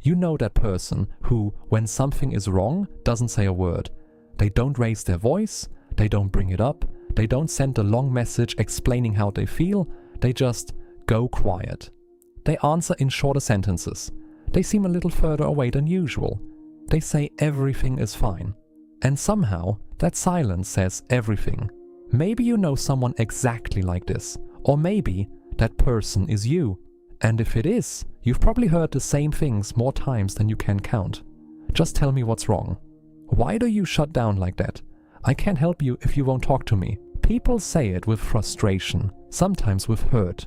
You know that person who, when something is wrong, doesn't say a word. They don't raise their voice, they don't bring it up, they don't send a long message explaining how they feel, they just go quiet. They answer in shorter sentences. They seem a little further away than usual. They say everything is fine. And somehow, that silence says everything. Maybe you know someone exactly like this, or maybe that person is you. And if it is, you've probably heard the same things more times than you can count. Just tell me what's wrong. Why do you shut down like that? I can't help you if you won't talk to me. People say it with frustration, sometimes with hurt.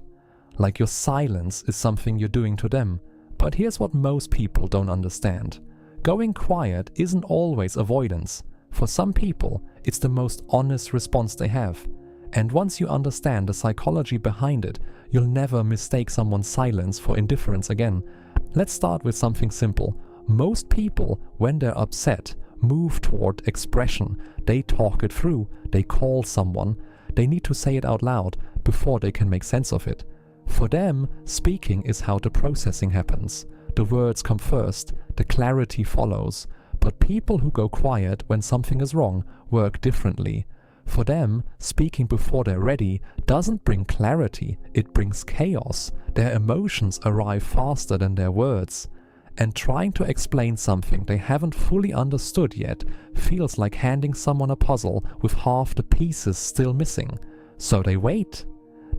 Like your silence is something you're doing to them. But here's what most people don't understand. Going quiet isn't always avoidance. For some people, it's the most honest response they have. And once you understand the psychology behind it, you'll never mistake someone's silence for indifference again. Let's start with something simple. Most people, when they're upset, move toward expression. They talk it through, they call someone, they need to say it out loud before they can make sense of it. For them, speaking is how the processing happens. The words come first, the clarity follows. But people who go quiet when something is wrong work differently. For them, speaking before they're ready doesn't bring clarity, it brings chaos. Their emotions arrive faster than their words. And trying to explain something they haven't fully understood yet feels like handing someone a puzzle with half the pieces still missing. So they wait.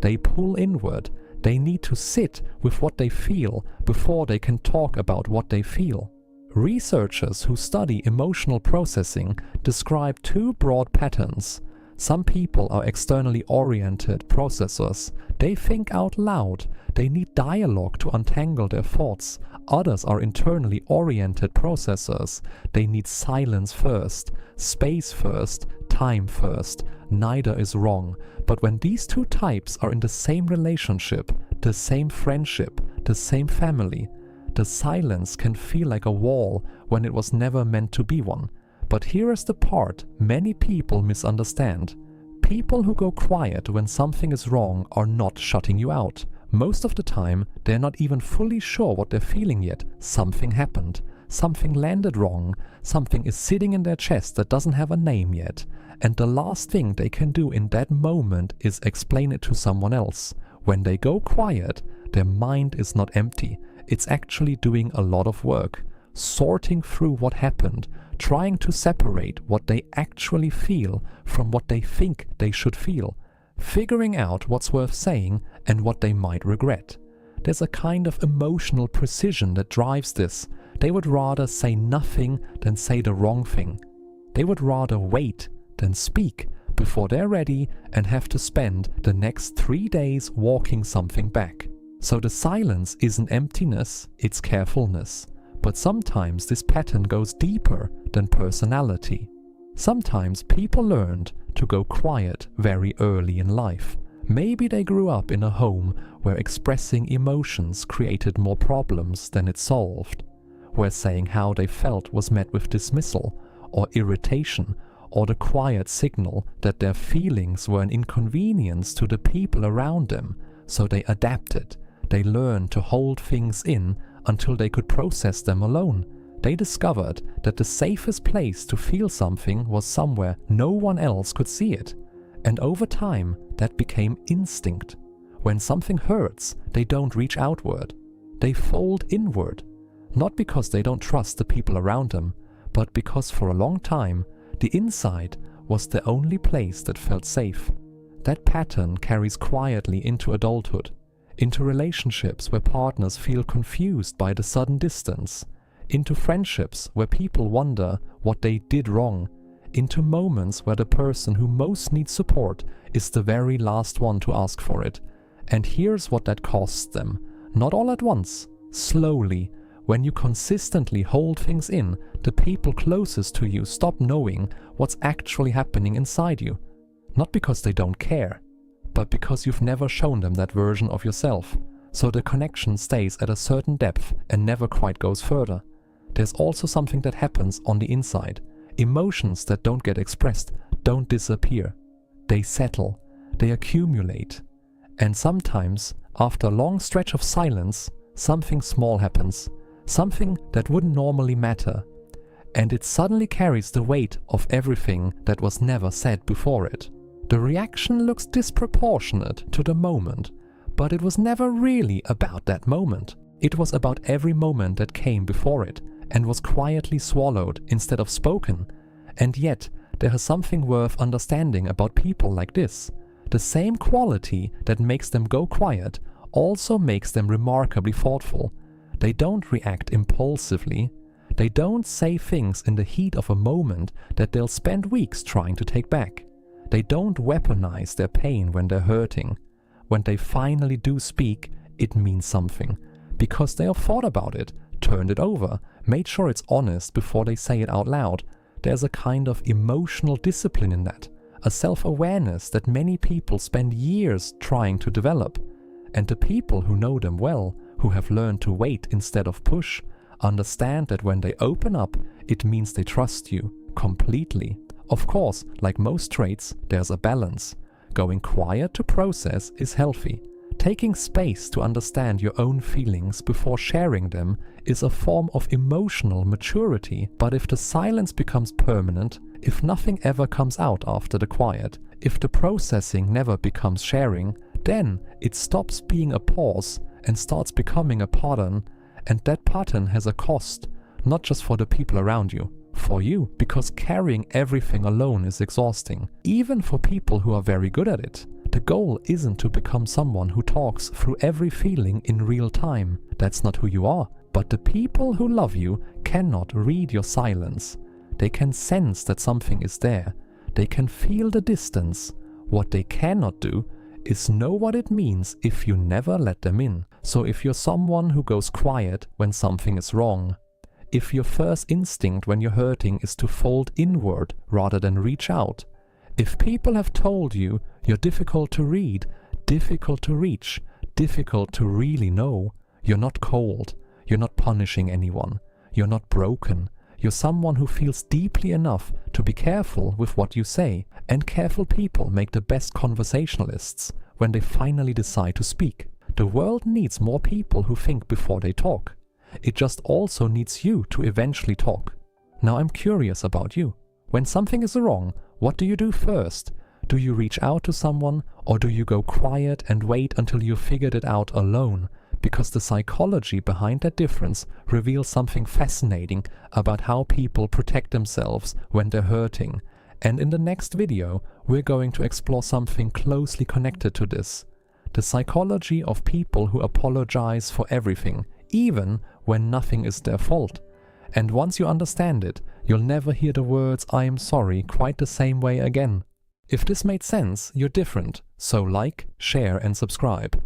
They pull inward. They need to sit with what they feel before they can talk about what they feel. Researchers who study emotional processing describe two broad patterns. Some people are externally oriented processors. They think out loud. They need dialogue to untangle their thoughts. Others are internally oriented processors. They need silence first, space first, time first. Neither is wrong. But when these two types are in the same relationship, the same friendship, the same family, the silence can feel like a wall when it was never meant to be one. But here is the part many people misunderstand. People who go quiet when something is wrong are not shutting you out. Most of the time, they're not even fully sure what they're feeling yet. Something happened. Something landed wrong. Something is sitting in their chest that doesn't have a name yet. And the last thing they can do in that moment is explain it to someone else. When they go quiet, their mind is not empty. It's actually doing a lot of work, sorting through what happened, trying to separate what they actually feel from what they think they should feel, figuring out what's worth saying and what they might regret. There's a kind of emotional precision that drives this. They would rather say nothing than say the wrong thing. They would rather wait than speak before they're ready and have to spend the next 3 days walking something back. So the silence isn't emptiness, it's carefulness. But sometimes this pattern goes deeper than personality. Sometimes people learned to go quiet very early in life. Maybe they grew up in a home where expressing emotions created more problems than it solved, where saying how they felt was met with dismissal or irritation, or the quiet signal that their feelings were an inconvenience to the people around them, so they adapted. They learned to hold things in until they could process them alone. They discovered that the safest place to feel something was somewhere no one else could see it. And over time, that became instinct. When something hurts, they don't reach outward. They fold inward. Not because they don't trust the people around them, but because for a long time, the inside was the only place that felt safe. That pattern carries quietly into adulthood, into relationships where partners feel confused by the sudden distance, into friendships where people wonder what they did wrong, into moments where the person who most needs support is the very last one to ask for it. And here's what that costs them. Not all at once, slowly. When you consistently hold things in, the people closest to you stop knowing what's actually happening inside you. Not because they don't care, but because you've never shown them that version of yourself. So the connection stays at a certain depth and never quite goes further. There's also something that happens on the inside. Emotions that don't get expressed don't disappear. They settle, they accumulate. And sometimes, after a long stretch of silence, something small happens. something that wouldn't normally matter, and it suddenly carries the weight of everything that was never said before it. The reaction looks disproportionate to the moment, but it was never really about that moment. It was about every moment that came before it and was quietly swallowed instead of spoken. And yet, there is something worth understanding about people like this. The same quality that makes them go quiet also makes them remarkably thoughtful. They don't react impulsively. They don't say things in the heat of a moment that they'll spend weeks trying to take back. They don't weaponize their pain when they're hurting. When they finally do speak, it means something, because they have thought about it, turned it over, made sure it's honest before they say it out loud. There's a kind of emotional discipline in that, a self-awareness that many people spend years trying to develop. And the people who know them well, who have learned to wait instead of push, understand that when they open up, it means they trust you completely. Of course, like most traits, there's a balance. Going quiet to process is healthy. Taking space to understand your own feelings before sharing them is a form of emotional maturity. But if the silence becomes permanent, if nothing ever comes out after the quiet, if the processing never becomes sharing, then it stops being a pause and starts becoming a pattern. And that pattern has a cost, not just for the people around you, for you, because carrying everything alone is exhausting, even for people who are very good at it. The goal isn't to become someone who talks through every feeling in real time. That's not who you are. But the people who love you cannot read your silence. They can sense that something is there. They can feel the distance. What they cannot do is know what it means if you never let them in. So if you're someone who goes quiet when something is wrong, if your first instinct when you're hurting is to fold inward rather than reach out, if people have told you you're difficult to read, difficult to reach, difficult to really know, you're not cold, you're not punishing anyone, you're not broken, you're someone who feels deeply enough to be careful with what you say. And careful people make the best conversationalists when they finally decide to speak. The world needs more people who think before they talk. It just also needs you to eventually talk. Now I'm curious about you. When something is wrong, what do you do first? Do you reach out to someone, or do you go quiet and wait until you figured it out alone? Because the psychology behind that difference reveals something fascinating about how people protect themselves when they're hurting. And in the next video, we're going to explore something closely connected to this. The psychology of people who apologize for everything, even when nothing is their fault. And once you understand it, you'll never hear the words "I am sorry" quite the same way again. If this made sense, you're different, so like, share and subscribe.